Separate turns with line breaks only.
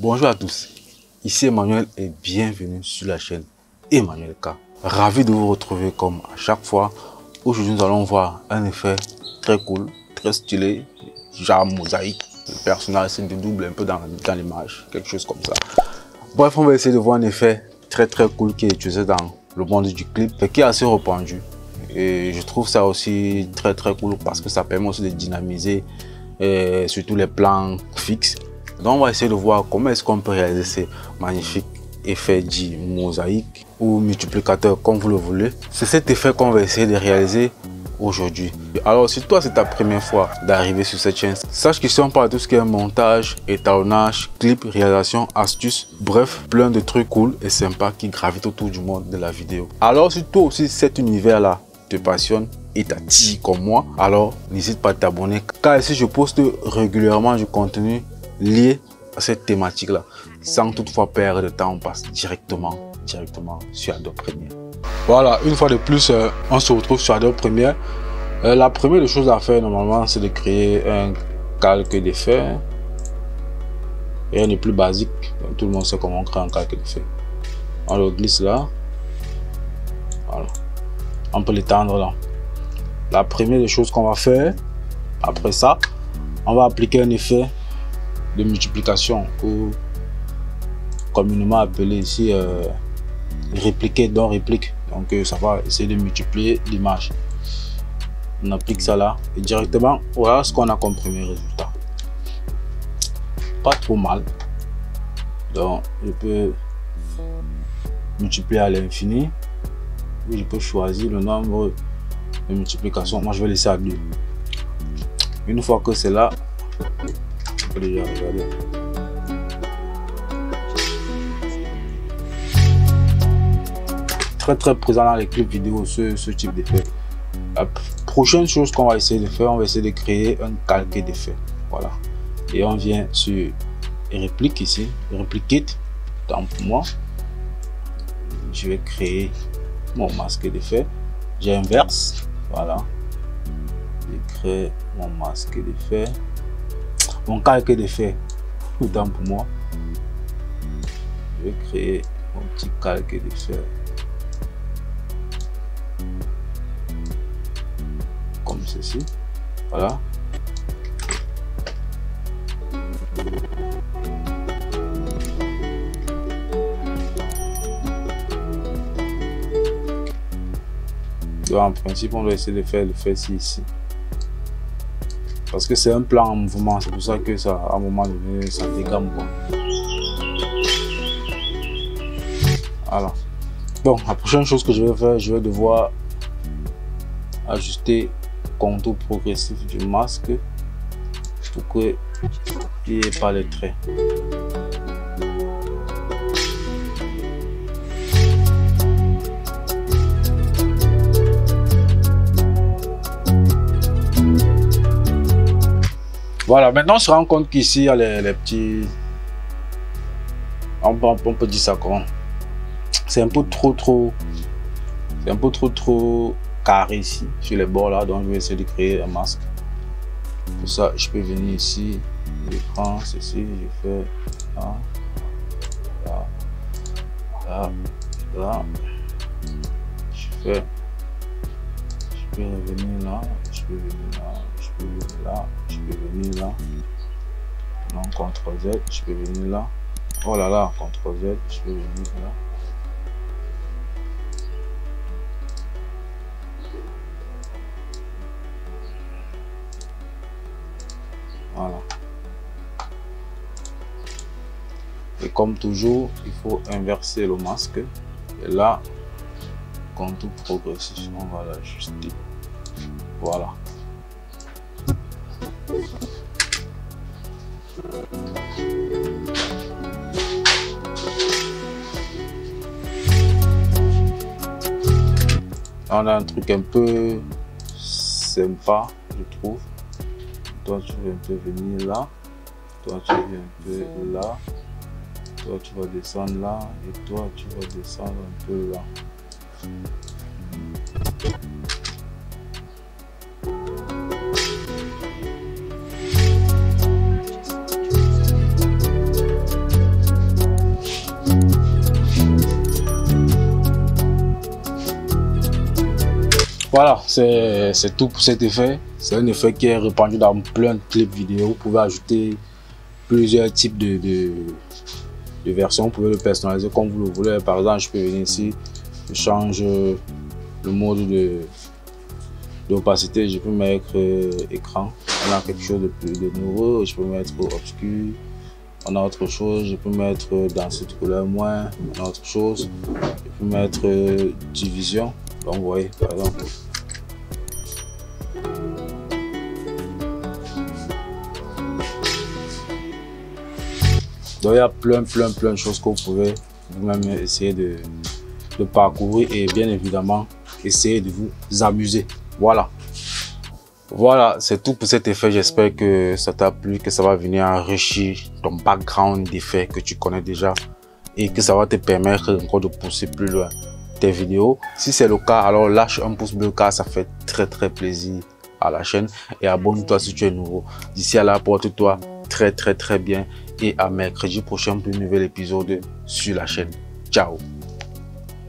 Bonjour à tous, ici Emmanuel et bienvenue sur la chaîne Emmanuel K. Ravi de vous retrouver comme à chaque fois. Aujourd'hui nous allons voir un effet très cool, très stylé, genre mosaïque. Le personnage se dédouble un peu dans l'image, quelque chose comme ça. Bref, on va essayer de voir un effet très cool qui est utilisé dans le monde du clip et qui est assez répandu. Et je trouve ça aussi très cool parce que ça permet aussi de dynamiser surtout les plans fixes. Donc on va essayer de voir comment est-ce qu'on peut réaliser ces magnifiques effets dits mosaïque ou multiplicateur comme vous le voulez. C'est cet effet qu'on va essayer de réaliser aujourd'hui. Alors si toi c'est ta première fois d'arriver sur cette chaîne, sache qu'ici on parle de tout ce qui est montage, étalonnage, clip, réalisation, astuces, bref plein de trucs cool et sympas qui gravitent autour du monde de la vidéo. Alors si toi aussi cet univers là te passionne et t'attire comme moi, alors n'hésite pas à t'abonner car ici je poste régulièrement du contenu lié à cette thématique là. Sans toutefois perdre de temps, on passe directement sur Adobe Premiere. Voilà, une fois de plus, on se retrouve sur Adobe Premiere. La première des choses à faire normalement, c'est de créer un calque d'effet. Rien de plus basique, tout le monde sait comment on crée un calque d'effet. On le glisse là. Voilà. On peut l'étendre là. La première des choses qu'on va faire, après ça, on va appliquer un effet de multiplication ou communément appelé ici répliquer dans réplique. Donc ça va essayer de multiplier l'image. On applique ça là et directement voilà ce qu'on a comme premier résultat. Pas trop mal. Donc je peux multiplier à l'infini. Je peux choisir le nombre de multiplication. Moi je vais laisser à 2. Une fois que c'est là, on peut déjà regarder. Très présent dans les clips vidéo ce type d'effet. La prochaine chose qu'on va essayer de faire, on va essayer de créer un calque d'effet. Voilà. Et on vient sur réplique ici, replicate. Tant pour moi, je vais créer mon masque d'effet. J'inverse. Voilà. Je crée mon masque d'effet. Mon calque d'effet. Autant pour moi. Je vais créer mon petit calque d'effet. Comme ceci, voilà. Donc, en principe, on doit essayer de faire ici. Parce que c'est un plan en mouvement, c'est pour ça que ça, à un moment donné, ça dégamme quoi. Voilà. Bon, la prochaine chose que je vais faire, je vais devoir ajuster contour progressif du masque pour que il n'y ait pas les traits. Voilà, maintenant on se rend compte qu'ici il y a les petits, on peut dire ça comment, c'est un peu trop carré ici sur les bords là, donc je vais essayer de créer un masque. Pour ça je peux venir ici, je prends ceci, je fais là, là, là, là, je peux revenir là, je peux venir là, je peux venir là, je peux venir là, non, CTRL Z, je peux venir là, oh là là, CTRL Z, je peux venir là. Voilà. Et comme toujours, il faut inverser le masque. Et là, contour progressif, on va l'ajuster. Voilà. On a un truc un peu sympa, je trouve. Toi tu vas un peu venir là, toi tu viens un peu là, toi tu vas descendre là et toi tu vas descendre un peu là. Voilà, c'est tout pour cet effet. C'est un effet qui est répandu dans plein de clips vidéo. Vous pouvez ajouter plusieurs types de versions. Vous pouvez le personnaliser comme vous le voulez. Par exemple, je peux venir ici, je change le mode d'opacité. Je peux mettre écran. On a quelque chose de nouveau. Je peux mettre obscur. On a autre chose. Je peux mettre dans cette couleur moins. On a autre chose. Je peux mettre division. Donc, vous voyez, par exemple. Donc, il y a plein de choses que vous pouvez vous-même essayer de parcourir et bien évidemment, essayer de vous amuser. Voilà. Voilà, c'est tout pour cet effet. J'espère que ça t'a plu, que ça va venir enrichir ton background d'effets que tu connais déjà et que ça va te permettre encore de pousser plus loin tes vidéos. Si c'est le cas, alors lâche un pouce bleu car ça fait très plaisir à la chaîne et abonne-toi si tu es nouveau. D'ici à là, porte-toi très bien et à mercredi prochain pour un nouvel épisode sur la chaîne. Ciao.